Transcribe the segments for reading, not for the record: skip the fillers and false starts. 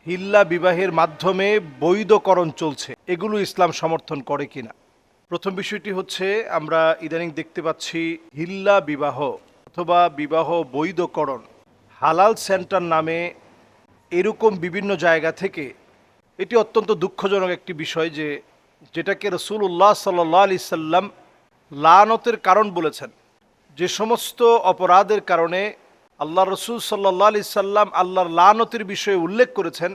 হিল্লা বিবাহের মাধ্যমে বৈধকরণ চলছে, এগুলো ইসলাম সমর্থন করে কিনা। প্রথম বিষয়টি হচ্ছে, আমরা ইদানিং দেখতে পাচ্ছি হিল্লা বিবাহ অথবা বিবাহ বৈধকরণ হালাল সেন্টার নামে এরকম বিভিন্ন জায়গা থেকে, এটি অত্যন্ত দুঃখজনক একটি বিষয় যে যেটাকে রাসূলুল্লাহ সাল্লাল্লাহু আলাইহি সাল্লাম লানতের কারণ বলেছেন। যে সমস্ত অপরাধের কারণে আল্লাহ রসুল সাল্লাল্লাহু আলাইহি সাল্লাম আল্লাহর লানতের বিষয়ে উল্লেখ করেছেন,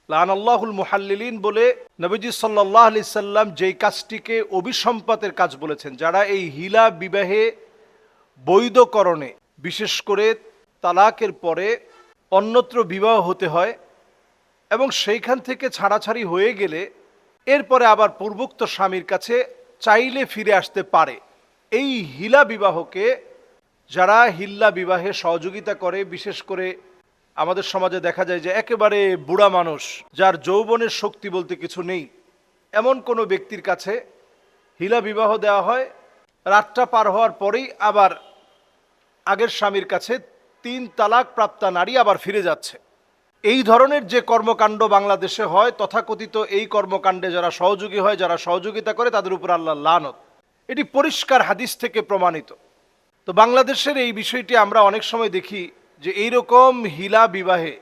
লানাল্লাহুল মুহাল্লিলিন বলে নবীজি সাল্লাল্লাহু আলাইহি সাল্লাম যেই কাজটিকে অভিসম্পাতের কাজ বলেছেন, যারা এই হিলা বিবাহে বৈধকরণে, বিশেষ করে তালাকের পরে অন্যত্র বিবাহ হতে হয় এবং সেইখান থেকে ছাড়াছাড়ি হয়ে গেলে এরপরে আবার পূর্বোক্ত স্বামীর কাছে চাইলে ফিরে আসতে পারে, এই হিলা বিবাহকে যারা হিল্লা বিবাহে সহযোগিতা করে, বিশেষ করে আমাদের সমাজে দেখা যায় যে একেবারে বুড়া মানুষ, যার যৌবনের শক্তি বলতে কিছু নেই, এমন কোনো ব্যক্তির কাছে হিলা বিবাহ দেওয়া হয়। রাতটা পার হওয়ার পরেই আবার আগের স্বামীর কাছে 3 তালাক প্রাপ্তা নারী আবার ফিরে যাচ্ছে। এই ধরনের যে কর্মকাণ্ড বাংলাদেশে হয়, তথাকথিত এই কর্মকাণ্ডে যারা সহযোগী হয়, যারা সহযোগিতা করে, তাদের উপর আল্লাহর লানত, এটি পরিষ্কার হাদিস থেকে প্রমাণিত। তো বাংলাদেশের এই বিষয়টি আমরা অনেক সময় দেখি যে এইরকম হিলা বিবাহে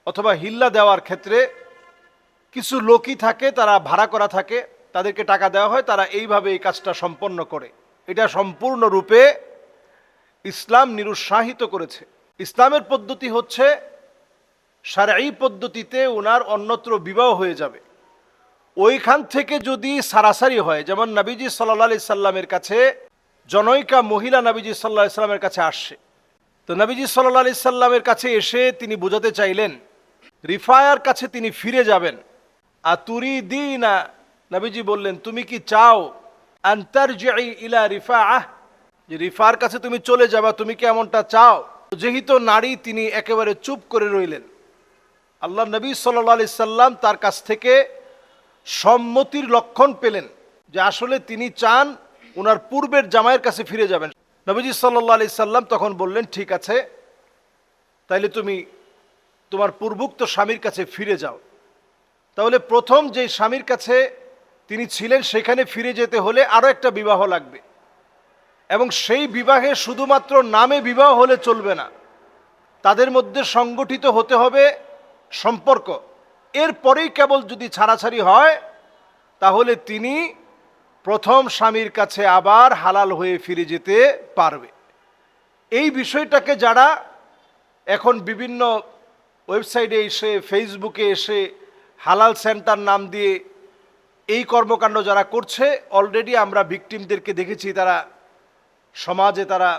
অথবা হিল্লা দেওয়ার ক্ষেত্রে কিছু লোকই থাকে, তারা ভাড়া করা থাকে, তাদেরকে টাকা দেওয়া হয়, তারা এইভাবে এই কাজটা সম্পন্ন করে। এটা সম্পূর্ণরূপে ইসলাম নিরুৎসাহিত করেছে। ইসলামের পদ্ধতি হচ্ছে শারঈ পদ্ধতিতে ওনার অন্যত্র বিবাহ হয়ে যাবে। ওইখান থেকে যদি সারাসারি হয়, যেমন নবীজি সাল্লাল্লাহু আলাইহি সাল্লামের কাছে জনৈকা মহিলা নবীজি সাল্লাল্লাহু আলাইহি সাল্লামের কাছে আসছে। তো নবীজি সাল্লাল্লাহু আলাইহি সাল্লামের কাছে এসে তিনি বোঝাতে চাইলেন, রিফায়ার কাছে তিনি ফিরে যাবেন। আতুরিদিনা, নবীজি বললেন, তুমি কি চাও আন তারজিই ইলা রিফাআহ, যে রিফার কাছে তুমি চলে যাবা, তুমি কি এমনটা চাও? যেহেতু নারী, তিনি একেবারে চুপ করে রইলেন। আল্লাহ নবী সাল্লাল্লাহু আলাইহি সাল্লাম তার কাছ থেকে সম্মতির লক্ষণ পেলেন যে আসলে তিনি চান ওনার পূর্বের জামাইয়ের কাছে ফিরে যাবেন। নবীজি সাল্লাল্লাহু আলাইহি সাল্লাম তখন বললেন, ঠিক আছে, তাইলে তুমি তোমার পূর্বোক্ত স্বামীর কাছে ফিরে যাও। তাহলে প্রথম যে স্বামীর কাছে তিনি ছিলেন সেখানে ফিরে যেতে হলে আরও একটা বিবাহ লাগবে, এবং সেই বিবাহে শুধুমাত্র নামে বিবাহ হলে চলবে না, তাদের মধ্যে সংগঠিত হতে হবে সম্পর্ক। এরপরেই কেবল যদি ছাড়াছাড়ি হয়, তাহলে তিনি প্রথম স্বামীর কাছে আবার হালাল হয়ে ফিরে যেতে পারবে। এই বিষয়টাকে যারা এখন বিভিন্ন ওয়েবসাইটে এসে, ফেসবুকে এসে হালাল সেন্টার নাম দিয়ে এই কর্মকাণ্ড যারা করছে, অলরেডি আমরা ভিকটিমদেরকে দেখেছি। তারা সমাজে, তারা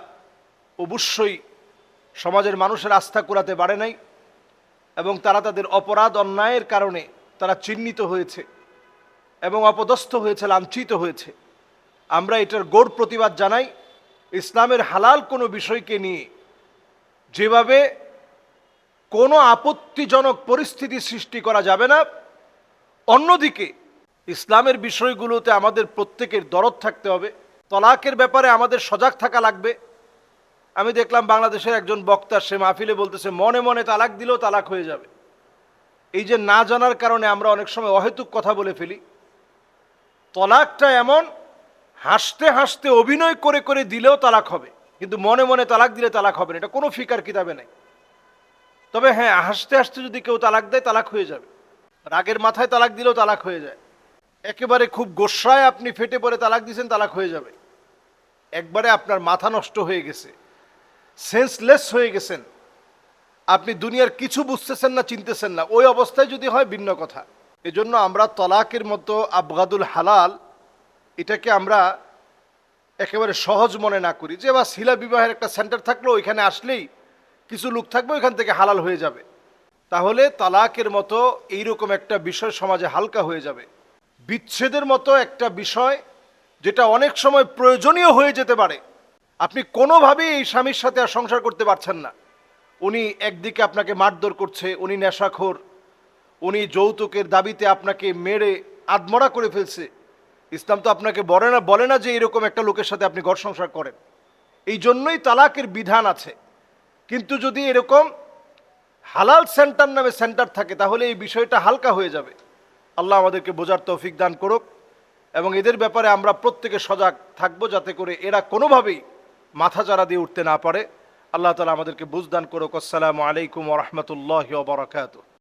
অবশ্যই সমাজের মানুষের আস্থা কুড়াতে পারে নাই, এবং তারা তাদের অপরাধ অন্যায়ের কারণে তারা চিহ্নিত হয়েছে এবং অপদস্থ হয়েছে, লাঞ্ছিত হয়েছে। আমরা এটার গৌর প্রতিবাদ জানাই। ইসলামের হালাল কোনো বিষয়কে নিয়ে যেভাবে কোনো আপত্তিজনক পরিস্থিতি সৃষ্টি করা যাবে না, অন্যদিকে ইসলামের বিষয়গুলোতে আমাদের প্রত্যেকের দরদ থাকতে হবে। তলাকের ব্যাপারে আমাদের সজাগ থাকা লাগবে। আমি দেখলাম বাংলাদেশের একজন বক্তা, সে মাহফিলে বলতেছে মনে মনে তালাক দিলেও তালাক হয়ে যাবে। এই যে না জানার কারণে আমরা অনেক সময় অহেতুক কথা বলে ফেলি। তলাকটা এমন, হাসতে হাসতে অভিনয় করে করে দিলেও তালাক হবে, কিন্তু মনে মনে তালাক দিলে তালাক হবে না, এটা কোনো ফিকার কিতাবে নাই। তবে হ্যাঁ, হাসতে হাসতে যদি কেউ তালাক দেয়, তালাক হয়ে যাবে। রাগের মাথায় তালাক দিলেও তালাক হয়ে যায়। একেবারে খুব গোস্বায় আপনি ফেটে পড়ে তালাক দিয়েছেন, তালাক হয়ে যাবে। একবারে আপনার মাথা নষ্ট হয়ে গেছে, সেন্সলেস হয়ে গেছেন, আপনি দুনিয়ার কিছু বুঝতেছেন না, চিনতেছেন না, ওই অবস্থায় যদি হয় ভিন্ন কথা। এজন্য আমরা তলাকের মতো আবগাদুল হালাল, এটাকে আমরা একেবারে সহজ মনে না করি যে বাস হিলা বিবাহের একটা সেন্টার থাকলো, ওইখানে আসলেই কিছু লোক থাকবে, ওইখান থেকে হালাল হয়ে যাবে। তাহলে তালাকের মতো এইরকম একটা বিষয় সমাজে হালকা হয়ে যাবে। বিচ্ছেদের মতো একটা বিষয়, যেটা অনেক সময় প্রয়োজনীয় হয়ে যেতে পারে। আপনি কোনোভাবেই এই স্বামীর সাথে আর সংসার করতে পারছেন না। উনি একদিকে আপনাকে মারধর করছে, উনি নেশাখোর, উনি যৌতুকের দাবিতে আপনাকে মেরে আধমরা করে ফেলছে। ইসলাম তো আপনাকে বলে না যে এরকম একটা লোকের সাথে আপনি ঘর সংসার করেন। এই জন্যই তালাকের বিধান আছে। কিন্তু যদি এরকম হালাল সেন্টার নামে সেন্টার থাকে, তাহলে এই বিষয়টা হালকা হয়ে যাবে। আল্লাহ আমাদেরকে বোঝার তৌফিক দান করুক, এবং এদের ব্যাপারে আমরা প্রত্যেকে সজাগ থাকবো, যাতে করে এরা কোনোভাবেই মাথা চারা দিয়ে উঠতে না পারে। আল্লাহ তাআলা আমাদেরকে বুঝ দান করুক। আসসালামু আলাইকুম ওয়া রাহমাতুল্লাহি ওয়া বারাকাতুহু।